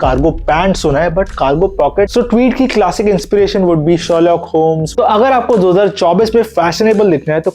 Cargo pant सुना है, but cargo pocket. So tweed की classic inspiration would be Sherlock Holmes. तो अगर आपको 2024 में फैशनेबल दिखना है तो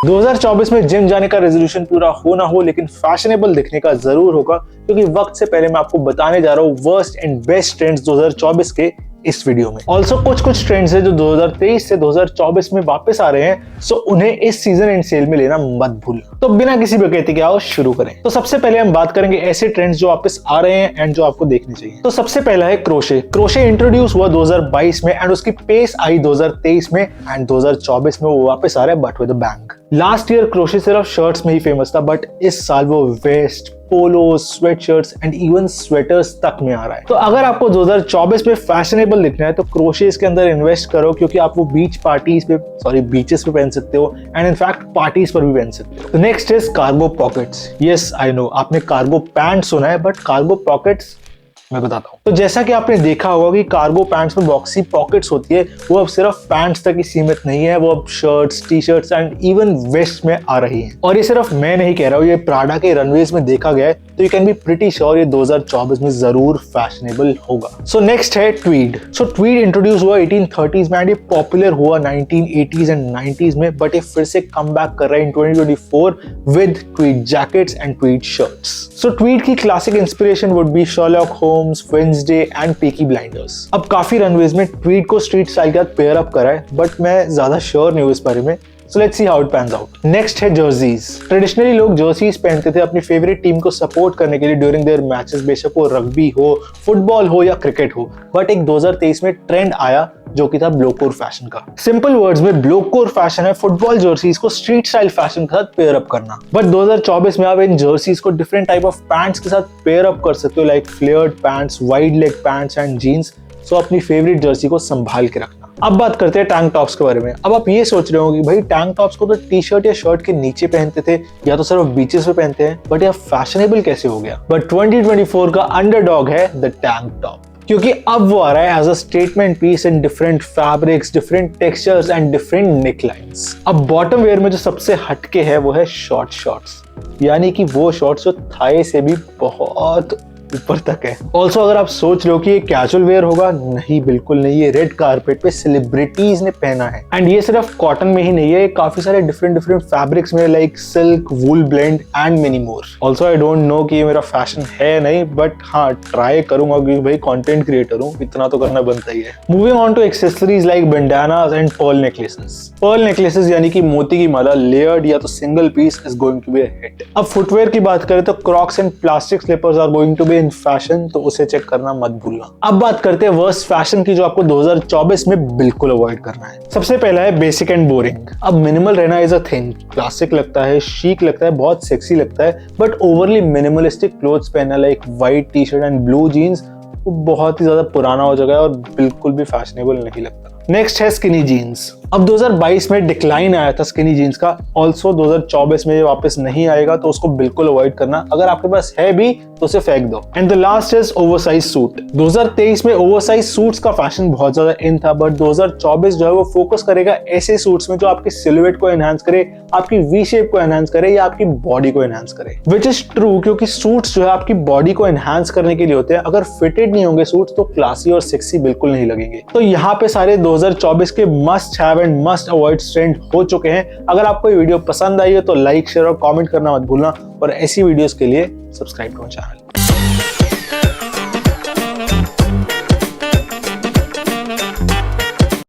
2024 में जिम जाने का रेजोल्यूशन पूरा हो ना हो, लेकिन फैशनेबल दिखने का जरूर होगा, क्योंकि वक्त से पहले मैं आपको बताने जा रहा हूँ वर्स्ट एंड बेस्ट ट्रेंड्स 2024 के इस वीडियो में। ऑल्सो कुछ ट्रेंड्स है जो 2023 से 2024 में वापस आ रहे हैं, सो उन्हें इस सीजन एंड सेल में लेना मत भूलना। तो बिना किसी बकैती के आओ शुरू करें। तो सबसे पहले हम बात करेंगे ऐसे ट्रेंड्स जो वापस आ रहे हैं एंड जो आपको देखने चाहिए। तो सबसे पहला है क्रोशे। क्रोशे इंट्रोड्यूस हुआ 2022 में एंड उसकी पेस आई 2023 में एंड 2024 में वो वापस आ रहा है, but with a bang. Last year crochet सिर्फ शर्ट्स में ही फेमस था, बट इस साल वो vest, polo, sweatshirts and even sweaters तक में आ रहा है। तो अगर आपको 2024 में फैशनेबल दिखना है तो क्रोशेस के अंदर इन्वेस्ट करो, क्योंकि आप वो बीचेस पे पहन सकते हो एंड इनफैक्ट पार्टीज पर भी पहन सकते हो। तो next is cargo pockets. Yes I know, आपने कार्गो पैंट सुना है, बट कार्गो पॉकेट्स मैं बताता हूँ। तो जैसा कि आपने देखा होगा कि कार्गो पैंट्स में बॉक्सी पॉकेट्स होती है, वो अब सिर्फ पैंट्स तक ही सीमित नहीं है, वो अब shirts, T shirts and even vest में आ रही है। और ये सिर्फ मैं नहीं कह रहा हूँ, ये प्राडा के रनवेज में देखा गया है, तो you can be pretty sure ये 2024 में जरूर फैशनेबल होगा। सो नेक्स्ट है ट्वीड। सो ट्वीड इंट्रोड्यूस हुआ 1830s में एंड ये पॉपुलर हुआ 1980s एंड 90s में, बट ये फिर से कम बैक कर रहा है in 2024 with tweed jackets and tweed shirts. So tweed की classic inspiration would be Sherlock Holmes, Wednesday and Peaky Blinders. अब काफी रनवेज में ट्वीड को स्ट्रीट स्टाइल के साथ पेयर अप करा है, बट मैं ज्यादा श्योर नहीं हूँ इस बारे में। So let's see how it pans out. Next है जर्सीज। ट्रेडिशनली लोग जर्सीज पहनते थे अपनी फेवरेट टीम को सपोर्ट करने के लिए ड्यूरिंग देयर मैचेस, बेशक वो रग्बी हो, फुटबॉल हो या क्रिकेट हो। बट एक 2023 में ट्रेंड आया जो कि था ब्लोकोर फैशन का। सिंपल वर्ड्स में ब्लोकोर फैशन है फुटबॉल जर्सीज को स्ट्रीट स्टाइल फैशन के साथ पेयर अप करना। बट 2024 में आप इन जर्सीज को डिफरेंट टाइप ऑफ पैंट्स के साथ पेयर अप कर सकते हो, like flared pants, wide leg pants and jeans. So अपनी फेवरेट जर्सी को संभाल के रखना। अब बात करते हैं टैंक टॉप्स के बारे में। अब आप ये सोच रहे होंगे भाई टैंक टॉप्स को तो टी शर्ट या शर्ट के नीचे पहनते थे या तो सिर्फ बीचेस पे पहनते हैं, बट यह फैशनेबल कैसे हो गया? बट 2024 का अंडरडॉग है द टैंक टॉप, क्योंकि अब वो आ रहा है as a statement piece in different fabrics, different textures and different necklines. अब बॉटम वेयर में जो सबसे हटके है वो है शॉर्ट शॉर्ट्स, यानी कि वो शॉर्ट्स जो थाई से भी बहुत ऊपर तक है। ऑल्सो अगर आप सोच रहे हो कि ये कैजुअल वेयर होगा, नहीं बिल्कुल नहीं, ये रेड कारपेट पे सेलिब्रिटीज ने पहना है। एंड ये सिर्फ कॉटन में ही नहीं है, ये काफी सारे डिफरेंट फैब्रिक्स में, like silk, wool blend and many more. Also I don't know कि ये मेरा फैशन है नहीं, बट हाँ ट्राई करूंगा क्योंकि भाई कंटेंट क्रिएटर हूँ, इतना तो करना बनता ही है। Moving on to accessories like bandanas and pearl necklaces. Pearl necklaces यानी कि मोती की माला, लेयर्ड या तो single piece, is going to be a hit. अब फुटवेयर की बात करें तो crocs and plastic slippers are going to be in fashion, तो उसे चेक करना मत भूलना। अब बात करते हैं वर्स्ट फैशन की जो आपको 2024 में बिल्कुल अवॉइड करना है। सबसे पहला है बेसिक एंड बोरिंग। अब मिनिमल रहना इज अ थिंग, क्लासिक लगता है, शीक लगता है, बहुत सेक्सी लगता है, बट ओवरली मिनिमलिस्टिक क्लोथ्स पहनना like white T shirt and blue jeans वो बहुत ही ज्यादा पुराना हो जाएगा और बिल्कुल भी फैशनेबल नहीं लगता। नेक्स्ट है स्किनी जीन्स। अब 2022 में डिक्लाइन आया था स्किनी जीन्स का, ऑल्सो 2024 में ये वापस नहीं आएगा, तो उसको बिल्कुल अवॉइड करना। अगर आपके पास है भी तो उसे फेंक दो। And the last is oversize suit. 2023 में ओवरसाइज सूट्स का फैशन बहुत ज्यादा इन था, बट 2024 जो है वो फोकस करेगा ऐसे सूट्स में जो आपकी सिलुएट को एनहांस करे, आपकी वी शेप को एनहांस करे या आपकी बॉडी को एनहांस करे। विच इज ट्रू, क्योंकि सूट्स जो है आपकी बॉडी को एनहांस करने के लिए होते हैं। अगर फिटेड नहीं होंगे सूट्स तो क्लासी और सेक्सी बिल्कुल नहीं लगेंगे। तो यहाँ पे सारे 2024 के must have and must avoid trend हो चुके हैं। अगर आपको ये वीडियो पसंद आई है तो लाइक, शेयर और कमेंट करना मत भूलना, और ऐसी वीडियोस के लिए सब्सक्राइब करो चैनल।